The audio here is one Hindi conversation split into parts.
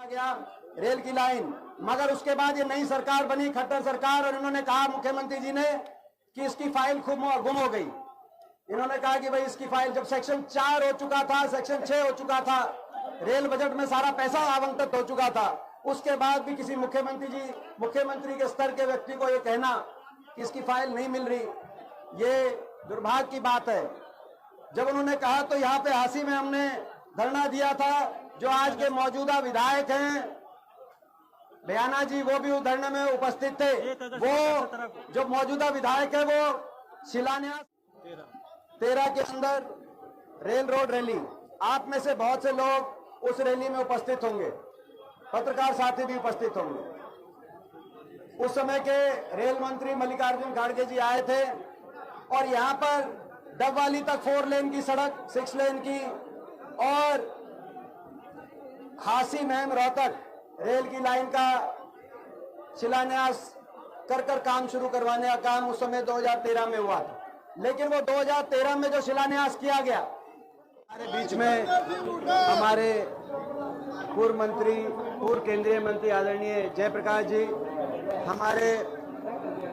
गया रेल की लाइन, मगर उसके बाद ये नई सरकार बनी, खट्टर सरकार, और इन्होंने कहा मुख्यमंत्री जी ने कि इसकी फाइल गुम हो गई। इन्होंने कहा कि भाई इसकी फाइल, जब सेक्शन 4 हो चुका था, सेक्शन 6 हो चुका था, रेल बजट में सारा पैसा आवंटित हो चुका था, उसके बाद भी किसी मुख्यमंत्री के स्तर के व्यक्ति को ये कहना कि इसकी फाइल नहीं मिल रही, ये दुर्भाग्य की बात है। जब उन्होंने कहा तो यहाँ पे हासी में हमने धरना दिया था। जो आज के मौजूदा विधायक हैं बयाना जी, वो भी उस धरने में उपस्थित थे। वो जो मौजूदा विधायक है वो शिलान्यास 13 के अंदर रेल रोड रैली, आप में से बहुत से लोग उस रैली में उपस्थित होंगे, पत्रकार साथी भी उपस्थित होंगे। उस समय के रेल मंत्री मल्लिकार्जुन खड़गे जी आए थे और यहाँ पर डबवाली तक 4 लेन की सड़क, 6 लेन की, और हासी महम रोहतक रेल की लाइन का शिलान्यास कर काम शुरू करवाने का काम उस समय 2013 में हुआ था। लेकिन वो 2013 में जो शिलान्यास किया गया, हमारे बीच में हमारे पूर्व केंद्रीय मंत्री आदरणीय जयप्रकाश जी, हमारे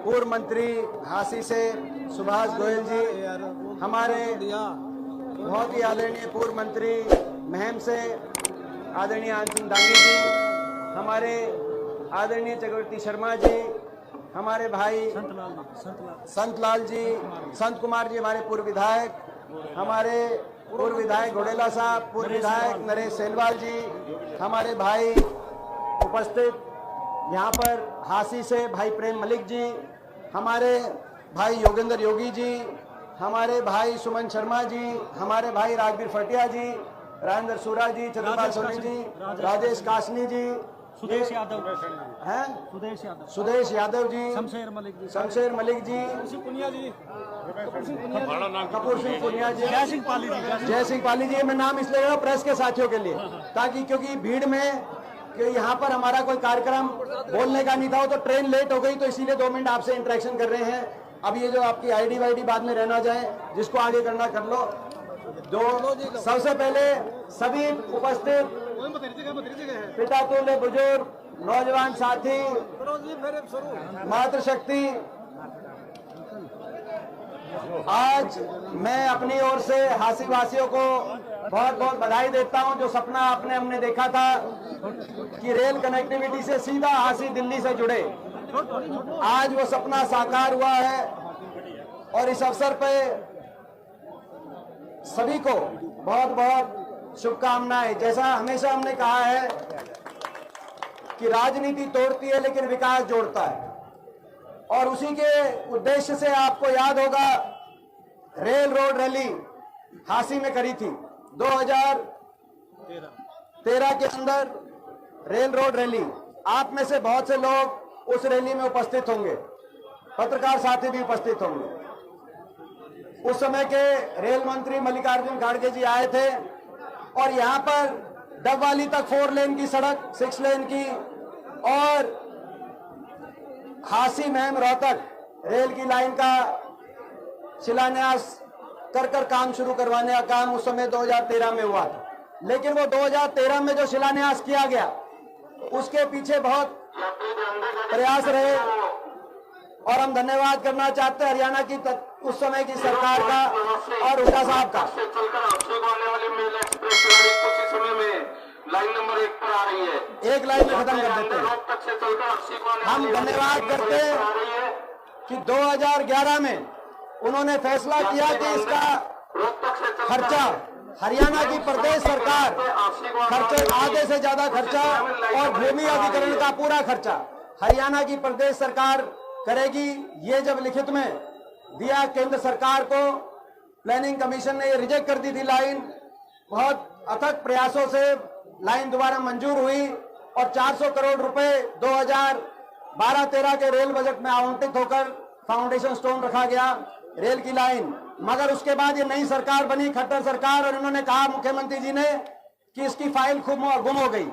पूर्व मंत्री हासी से सुभाष गोयल जी, हमारे बहुत ही आदरणीय पूर्व मंत्री महम से आदरणीय आनसिंह दांगी जी, हमारे आदरणीय चक्रवर्ती शर्मा जी, हमारे भाई संतलाल जी, संत कुमार जी, हमारे पूर्व विधायक, हमारे पूर्व विधायक घोडेला साहब, पूर्व विधायक नरेश सेलवाल जी, हमारे भाई उपस्थित यहाँ पर हासी से भाई प्रेम मलिक जी, हमारे भाई योगेंद्र योगी जी, हमारे भाई सुमन शर्मा जी, हमारे भाई राजवीर फटिया जी, राजेंद्र सूरा जी, चंद्रपाल सोनी जी, राजेश कासनी जी, सुदेश यादव हैं, सुदेश यादव जी, शमशेर मलिक जी, कपूर सिंह पुनिया जी, जय सिंह पाली जी। मैं नाम इसलिए ले रहा हूँ प्रेस के साथियों के लिए, ताकि क्योंकि भीड़ में कि यहाँ पर हमारा कोई कार्यक्रम बोलने का नहीं था, तो ट्रेन लेट हो गई, तो इसीलिए 2 मिनट आपसे इंटरेक्शन कर रहे हैं। अब ये जो आपकी आईडी वाईडी बाद में रहना जाए, जिसको आगे करना कर लो। सबसे पहले सभी उपस्थित पितातुल्य बुजुर्ग, नौजवान साथी, मातृशक्ति, आज मैं अपनी ओर से हासी वासियों को बहुत बहुत बधाई देता हूं। जो सपना हमने देखा था कि रेल कनेक्टिविटी से सीधा हासी दिल्ली से जुड़े, आज वो सपना साकार हुआ है। और इस अवसर पे सभी को बहुत बहुत शुभकामनाएं। जैसा हमेशा हमने कहा है कि राजनीति तोड़ती है लेकिन विकास जोड़ता है, और उसी के उद्देश्य से आपको याद होगा रेल रोड रैली हासी में करी थी 2013 के अंदर रेल रोड रैली। आप में से बहुत से लोग उस रैली में उपस्थित होंगे, पत्रकार साथी भी उपस्थित होंगे। उस समय के रेल मंत्री मल्लिकार्जुन खड़गे जी आए थे और यहाँ पर डबवाली तक 4 लेन की सड़क, 6 लेन की, और हासी महम रोहतक रेल की लाइन का शिलान्यास कर काम शुरू करवाने का काम उस समय 2013 में हुआ था। लेकिन वो 2013 में जो शिलान्यास किया गया, उसके पीछे बहुत प्रयास रहे, और हम धन्यवाद करना चाहते हैं हरियाणा की उस समय की सरकार का और हुड्डा साहब का। लाइन नंबर 1 पर आ रही है, एक लाइन में खत्म कर देते हैं। हम धन्यवाद करते हैं कि 2011 में उन्होंने फैसला किया कि इसका खर्चा हरियाणा की प्रदेश सरकार खर्चे, आधे से ज्यादा खर्चा और भूमि अधिग्रहण का पूरा खर्चा हरियाणा की प्रदेश सरकार करेगी। ये जब लिखित में दिया केंद्र सरकार को, प्लानिंग कमीशन ने ये रिजेक्ट कर दी थी लाइन। बहुत अथक प्रयासों से लाइन दोबारा मंजूर हुई और 400 करोड़ रुपए 2012-13 के रेल बजट में आवंटित होकर फाउंडेशन स्टोन रखा गया रेल की लाइन। मगर उसके बाद ये नई सरकार बनी, खट्टर सरकार, और इन्होंने कहा मुख्यमंत्री जी ने कि इसकी फाइल गुम हो गई।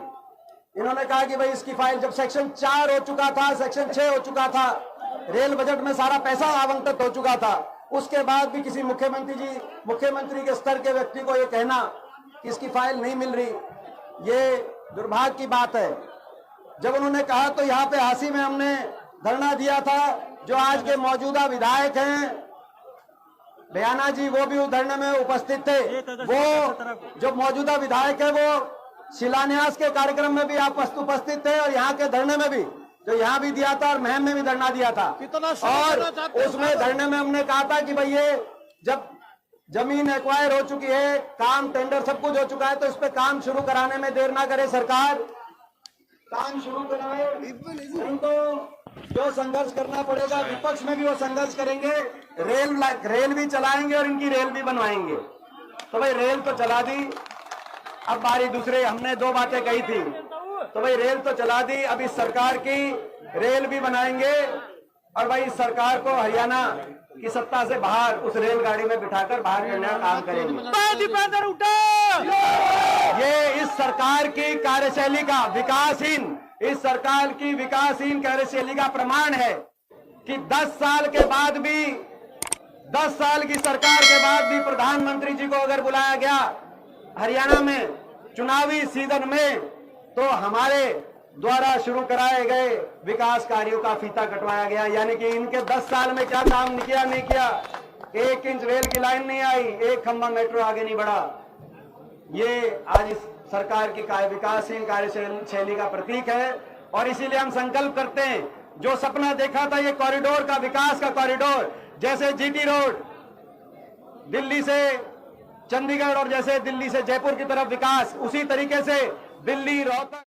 इन्होंने कहा कि भाई इसकी फाइल, जब सेक्शन 4 हो चुका था, सेक्शन 6 हो चुका था, रेल बजट में सारा पैसा आवंटित हो चुका था, उसके बाद भी किसी मुख्यमंत्री के स्तर के व्यक्ति को ये कहना कि इसकी फाइल नहीं मिल रही, ये दुर्भाग्य की बात है। जब उन्होंने कहा तो यहाँ पे हासी में हमने धरना दिया था। जो आज के मौजूदा विधायक हैं बयाना जी, वो भी उस धरने में उपस्थित थे। वो जो मौजूदा विधायक है वो शिलान्यास के कार्यक्रम में भी आप उपस्थित थे और यहाँ के धरने में भी, जो यहाँ भी दिया था और महम में भी धरना दिया था। और उसमें धरने में हमने कहा था कि भाई ये जब जमीन एक्वायर हो चुकी है, काम टेंडर सब कुछ हो चुका है, तो इस पे काम शुरू कराने में देर ना करे सरकार, काम शुरू कराए। नहीं तो जो संघर्ष करना पड़ेगा, विपक्ष में भी वो संघर्ष करेंगे, रेल भी चलाएंगे और इनकी रेल भी बनवाएंगे। तो भाई रेल तो चला दी, अब बारी दूसरे, हमने दो बातें कही थी, तो भाई रेल तो चला दी, अब इस सरकार की रेल भी बनाएंगे और भाई इस सरकार को हरियाणा की सत्ता से बाहर उस रेलगाड़ी में बिठाकर बाहर करने का काम करेंगे। ये इस सरकार की कार्यशैली का विकासहीन, इस सरकार की विकासहीन कार्यशैली का प्रमाण है कि 10 साल के बाद भी, 10 साल की सरकार के बाद भी प्रधानमंत्री जी को अगर बुलाया गया हरियाणा में चुनावी सीजन में, तो हमारे द्वारा शुरू कराए गए विकास कार्यों का फीता कटवाया गया। यानी कि इनके 10 साल में क्या काम नहीं किया। 1 इंच रेल की लाइन नहीं आई, 1 खंभा मेट्रो आगे नहीं बढ़ा। ये आज इस सरकार की विकासहीन कार्यशैली का प्रतीक है। और इसीलिए हम संकल्प करते हैं, जो सपना देखा था ये कॉरिडोर का, विकास का कॉरिडोर, जैसे जीटी रोड दिल्ली से चंडीगढ़ और जैसे दिल्ली से जयपुर की तरफ विकास, उसी तरीके से दिल्ली रोहतक